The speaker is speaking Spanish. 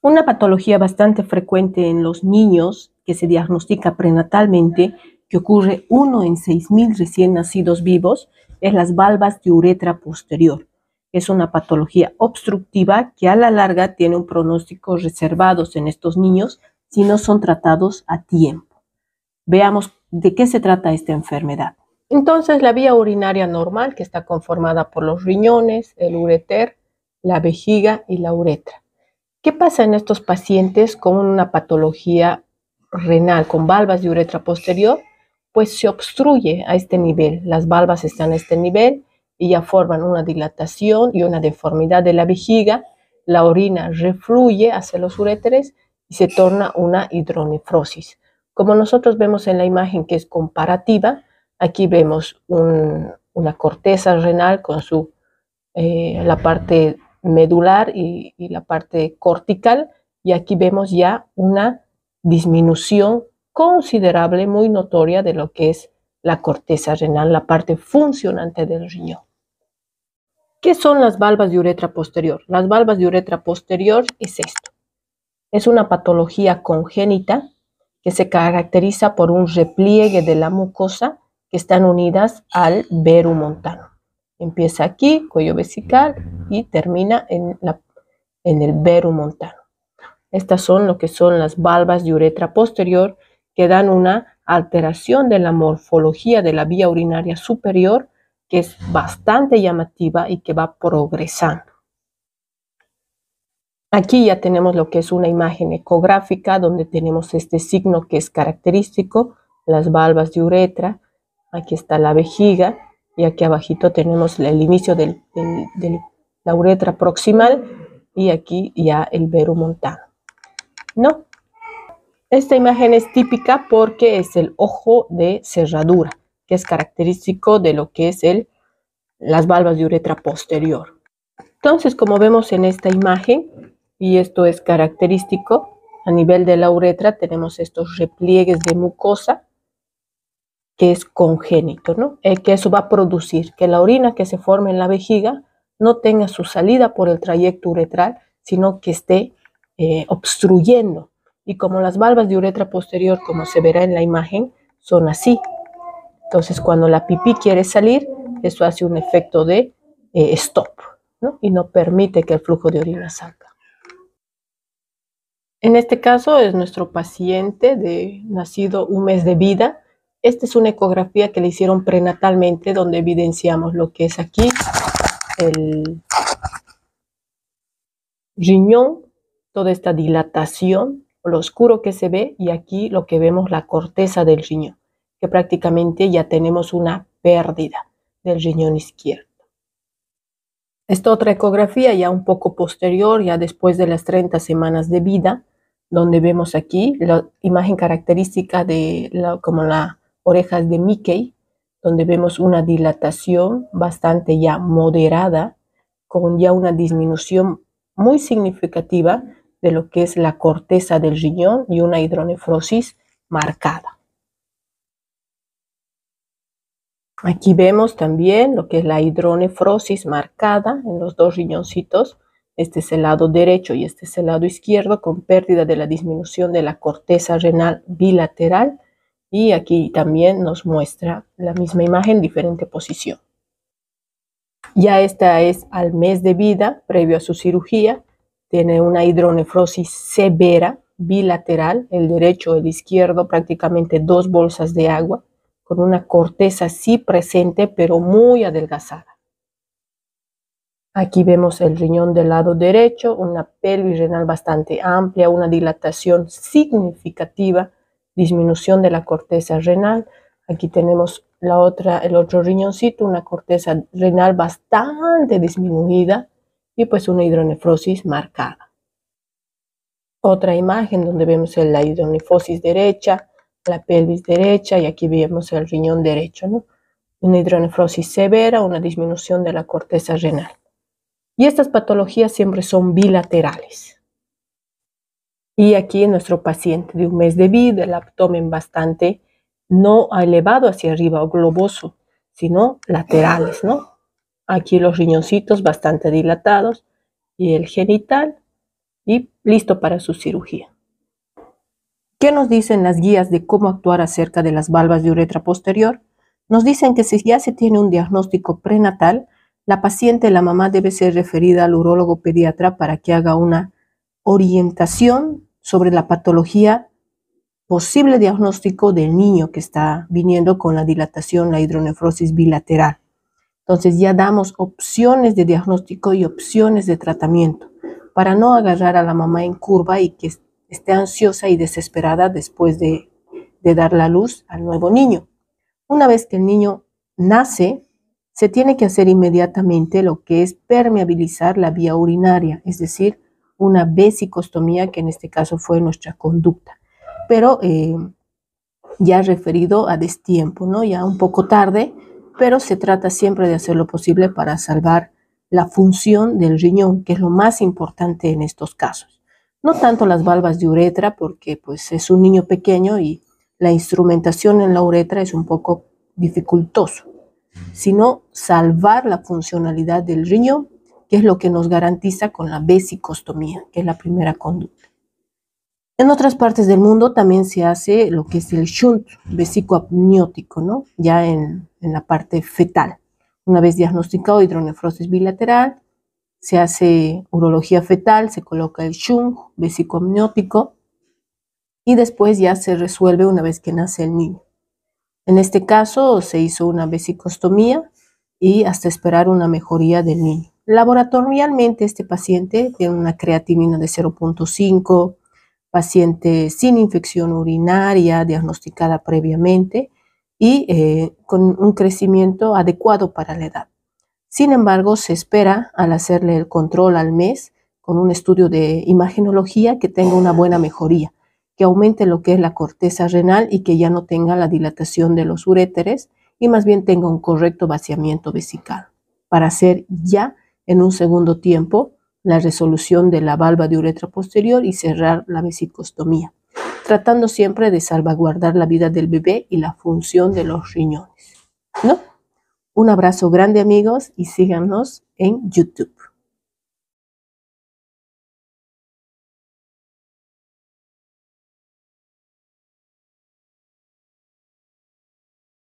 Una patología bastante frecuente en los niños que se diagnostica prenatalmente, que ocurre 1 en 6.000 recién nacidos vivos, es las valvas de uretra posterior. Es una patología obstructiva que a la larga tiene un pronóstico reservado en estos niños si no son tratados a tiempo. Veamos de qué se trata esta enfermedad. Entonces, la vía urinaria normal, que está conformada por los riñones, el ureter, la vejiga y la uretra. ¿Qué pasa en estos pacientes con una patología renal, con valvas de uretra posterior? Pues se obstruye a este nivel, las valvas están a este nivel y ya forman una dilatación y una deformidad de la vejiga, la orina refluye hacia los uréteres y se torna una hidronefrosis. Como nosotros vemos en la imagen que es comparativa, aquí vemos una corteza renal con la parte medular y la parte cortical, y aquí vemos ya una disminución considerable, muy notoria de lo que es la corteza renal, la parte funcionante del riñón. ¿Qué son las valvas de uretra posterior? Las valvas de uretra posterior es esto. Es una patología congénita que se caracteriza por un repliegue de la mucosa que están unidas al verumontano. Empieza aquí, cuello vesical, y termina en el verumontano. Estas son lo que son las valvas de uretra posterior, que dan una alteración de la morfología de la vía urinaria superior, que es bastante llamativa y que va progresando. Aquí ya tenemos lo que es una imagen ecográfica, donde tenemos este signo que es característico, las valvas de uretra. Aquí está la vejiga y aquí abajito tenemos el inicio de la uretra proximal y aquí ya el verumontano, ¿no? Esta imagen es típica porque es el ojo de cerradura, que es característico de lo que es las valvas de uretra posterior. Entonces, como vemos en esta imagen, y esto es característico, a nivel de la uretra tenemos estos repliegues de mucosa, que es congénito, ¿no? Que eso va a producir que la orina que se forme en la vejiga no tenga su salida por el trayecto uretral, sino que esté obstruyendo. Y como las valvas de uretra posterior, como se verá en la imagen, son así. Entonces, cuando la pipí quiere salir, eso hace un efecto de stop, ¿no? Y no permite que el flujo de orina salga. En este caso es nuestro paciente nacido 1 mes de vida. Esta es una ecografía que le hicieron prenatalmente, donde evidenciamos lo que es aquí el riñón, toda esta dilatación, lo oscuro que se ve, y aquí lo que vemos, la corteza del riñón, que prácticamente ya tenemos una pérdida del riñón izquierdo. Esta otra ecografía ya un poco posterior, ya después de las 30 semanas de vida, donde vemos aquí la imagen característica de como las orejas de Mickey, donde vemos una dilatación bastante ya moderada, con ya una disminución muy significativa de lo que es la corteza del riñón y una hidronefrosis marcada. Aquí vemos también lo que es la hidronefrosis marcada en los dos riñoncitos. Este es el lado derecho y este es el lado izquierdo, con pérdida de la disminución de la corteza renal bilateral. Y aquí también nos muestra la misma imagen, diferente posición. Ya esta es al mes de vida, previo a su cirugía. Tiene una hidronefrosis severa, bilateral, el derecho y el izquierdo, prácticamente 2 bolsas de agua, con una corteza sí presente, pero muy adelgazada. Aquí vemos el riñón del lado derecho, una pelvis renal bastante amplia, una dilatación significativa, disminución de la corteza renal. Aquí tenemos el otro riñoncito, una corteza renal bastante disminuida y pues una hidronefrosis marcada. Otra imagen donde vemos la hidronefrosis derecha, la pelvis derecha, y aquí vemos el riñón derecho, ¿no? Una hidronefrosis severa, una disminución de la corteza renal. Y estas patologías siempre son bilaterales. Y aquí nuestro paciente de 1 mes de vida, el abdomen bastante no elevado hacia arriba o globoso, sino laterales, ¿no? Aquí los riñoncitos bastante dilatados y el genital. y listo para su cirugía. ¿Qué nos dicen las guías de cómo actuar acerca de las valvas de uretra posterior? Nos dicen que si ya se tiene un diagnóstico prenatal, la paciente, la mamá, debe ser referida al urólogo pediatra para que haga una orientación sobre la patología, posible diagnóstico del niño que está viniendo con la dilatación, la hidronefrosis bilateral. Entonces ya damos opciones de diagnóstico y opciones de tratamiento para no agarrar a la mamá en curva y que esté ansiosa y desesperada después de dar la luz al nuevo niño. Una vez que el niño nace, se tiene que hacer inmediatamente lo que es permeabilizar la vía urinaria, es decir, una vesicostomía, que en este caso fue nuestra conducta. Pero ya referido a destiempo, ¿no? Ya un poco tarde, pero se trata siempre de hacer lo posible para salvar la función del riñón, que es lo más importante en estos casos. No tanto las valvas de uretra, porque pues es un niño pequeño y la instrumentación en la uretra es un poco dificultoso, sino salvar la funcionalidad del riñón, que es lo que nos garantiza con la vesicostomía, que es la primera conducta. En otras partes del mundo también se hace lo que es el shunt vesicoamniótico, ¿no? Ya en la parte fetal. Una vez diagnosticado hidronefrosis bilateral, se hace urología fetal, se coloca el shunt vesicoamniótico y después ya se resuelve una vez que nace el niño. En este caso se hizo una vesicostomía y hasta esperar una mejoría del niño. Laboratorialmente este paciente tiene una creatinina de 0.5, paciente sin infección urinaria diagnosticada previamente y con un crecimiento adecuado para la edad. Sin embargo, se espera al hacerle el control al mes con un estudio de imagenología que tenga una buena mejoría, que aumente lo que es la corteza renal y que ya no tenga la dilatación de los uréteres y más bien tenga un correcto vaciamiento vesical, para hacer ya en un segundo tiempo la resolución de la valva de uretra posterior y cerrar la vesicostomía, tratando siempre de salvaguardar la vida del bebé y la función de los riñones, ¿no? Un abrazo grande, amigos, y síganos en YouTube.